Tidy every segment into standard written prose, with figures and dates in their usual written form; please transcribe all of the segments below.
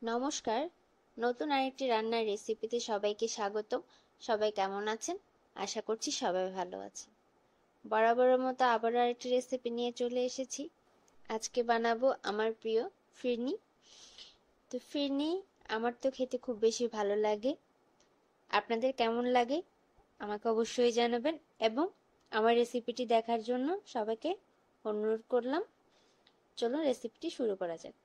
নমস্কার। নতুন আরেকটি রান্নার রেসিপিতে সবাইকে স্বাগতম। সবাই কেমন আছেন? আশা করছি সবাই ভালো আছেন। বরাবরের মতো আবারও আরেকটি রেসিপি নিয়ে চলে এসেছি। আজকে বানাবো আমার প্রিয় ফিরনি। তো ফিরনি আমার তো খেতে খুব বেশি ভালো লাগে। আপনাদের কেমন লাগে আমাকে অবশ্যই জানাবেন, এবং আমার রেসিপিটি দেখার জন্য সবাইকে অনুরোধ করলাম। চলুন রেসিপিটি শুরু করা যাক।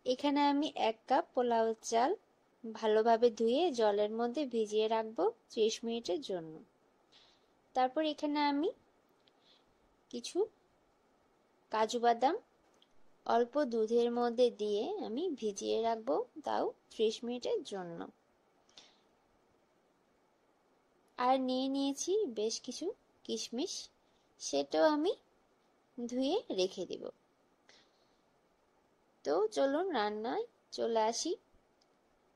এখানে আমি 1 কাপ পোলাও চাল ভালোভাবে ধুয়ে জলের মধ্যে ভিজিয়ে রাখবো 30 মিনিটের জন্য। তারপর এখানে আমি কিছু কাজু বাদাম অল্প দুধের মধ্যে দিয়ে আমি ভিজিয়ে রাখবো, তাও 30 মিনিটের জন্য। আর নিয়েছি বেশ কিছু কিশমিশ, সেটাও আমি ধুয়ে রেখে দিব। তো চলুন রান্নায় চলে আসি।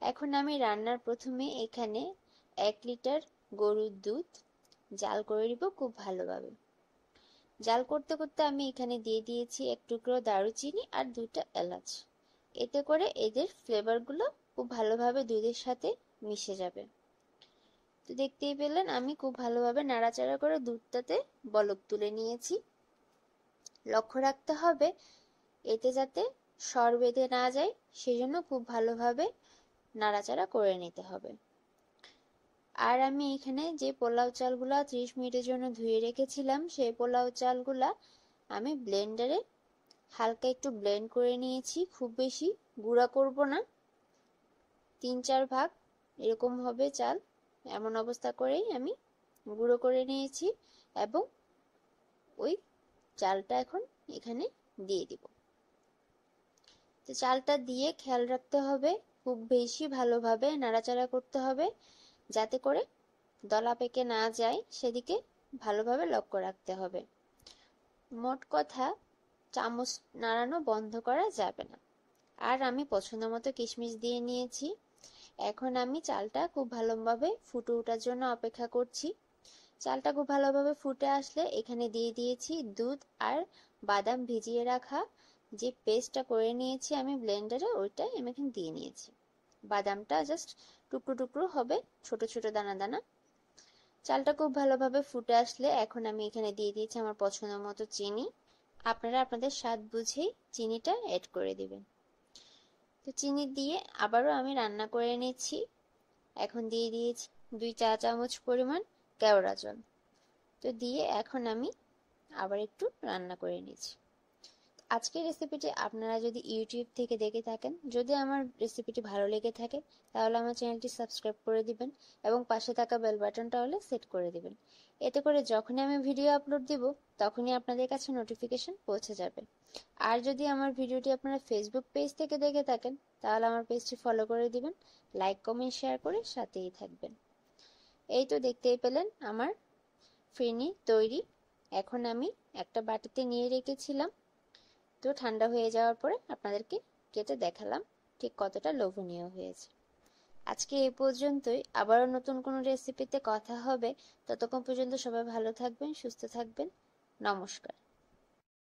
এখন আমি রান্নার প্রথমে এখানে 1 লিটার গরুর দুধ জাল করে নিব খুব ভালোভাবে। জাল করতে করতে আমি এখানে দিয়ে দিয়েছি 1 টুকরো দারুচিনি আর 2টা এলাচ। এতে করে এদের ফ্লেভারগুলো খুব ভালোভাবে দুধের সাথে মিশে যাবে। তো দেখতেই পেলেন আমি খুব ভালোভাবে নাড়াচাড়া করে দুধটাতে বলক তুলে নিয়েছি। লক্ষ্য রাখতে হবে এতে যাতে সর বেঁধে না যায়, সেজন্য খুব ভালোভাবে নাড়াচাড়া করে নিতে হবে। আর আমি এখানে যে পোলাও চালগুলা 30 মিনিটের জন্য ধুয়ে রেখেছিলাম, সেই পোলাও চালগুলা আমি ব্লেন্ডারে হালকা একটু ব্লেন্ড করে নিয়েছি। খুব বেশি গুঁড়া করব না, 3-4 ভাগ এরকম হবে চাল। এমন অবস্থা করেই আমি গুঁড়ো করে নিয়েছি, এবং ওই চালটা এখন এখানে দিয়ে দিব। তো চালটা দিয়ে খেয়াল রাখতে হবে খুব বেশি ভালোভাবে নাড়াচাড়া করতে হবে, যাতে করে দলা পেকে না যায়, সেদিকে ভালোভাবে লক্ষ্য রাখতে হবে। মোট কথা চামচ নাড়ানো বন্ধ করা যাবে না। আর আমি পছন্দ মতো কিশমিশ দিয়ে নিয়েছি। এখন আমি চালটা খুব ভালোভাবে ফুটে ওঠার জন্য অপেক্ষা করছি। চালটা খুব ভালোভাবে ফুটে আসলে এখানে দিয়ে দিয়েছি দুধ আর বাদাম ভিজিয়ে রাখা যে পেস্টটা করে নিয়েছি আমি ব্লেন্ডারে, ওইটাই আমি এখানে দিয়ে নিয়েছি। বাদামটা জাস্ট টুকরো টুকরো হবে, ছোট ছোট দানা দানা। চালটা খুব ভালোভাবে ফুটে আসলে এখন আমি এখানে দিয়ে দিয়েছি আমার পছন্দ মতো চিনি। আপনারা আপনাদের স্বাদ বুঝেই চিনিটা অ্যাড করে দিবেন। তো চিনি দিয়ে আবারও আমি রান্না করে নিচ্ছি। এখন দিয়ে দিয়েছি 2 চা চামচ পরিমাণ কেওড়া জল। তো দিয়ে এখন আমি আবার একটু রান্না করে নিচ্ছি। আজকের রেসিপিটি আপনারা যদি ইউটিউব থেকে দেখে থাকেন, যদি আমার রেসিপিটি ভালো লেগে থাকে তাহলে আমার চ্যানেলটি সাবস্ক্রাইব করে দিবেন এবং পাশে থাকা বেল বাটনটা হলে সেট করে দিবেন। এতে করে যখনই আমি ভিডিও আপলোড দিব তখনই আপনাদের কাছে নোটিফিকেশন পৌঁছে যাবে। আর যদি আমার ভিডিওটি আপনারা ফেসবুক পেজ থেকে দেখে থাকেন তাহলে আমার পেজটি ফলো করে দিবেন, লাইক কমেন্ট শেয়ার করে সাথেই থাকবেন। এই তো দেখতেই পেলেন আমার ফিরনি তৈরি। এখন আমি একটা বাটিতে নিয়ে রেখেছিলাম। তো ঠান্ডা হয়ে যাওয়ার পরে আপনাদেরকে কেটে দেখালাম ঠিক কতটা লোভনীয় হয়েছে। আজকে এই পর্যন্তই, আবারও নতুন কোনো রেসিপিতে কথা হবে। ততক্ষণ পর্যন্ত সবাই ভালো থাকবেন, সুস্থ থাকবেন। নমস্কার।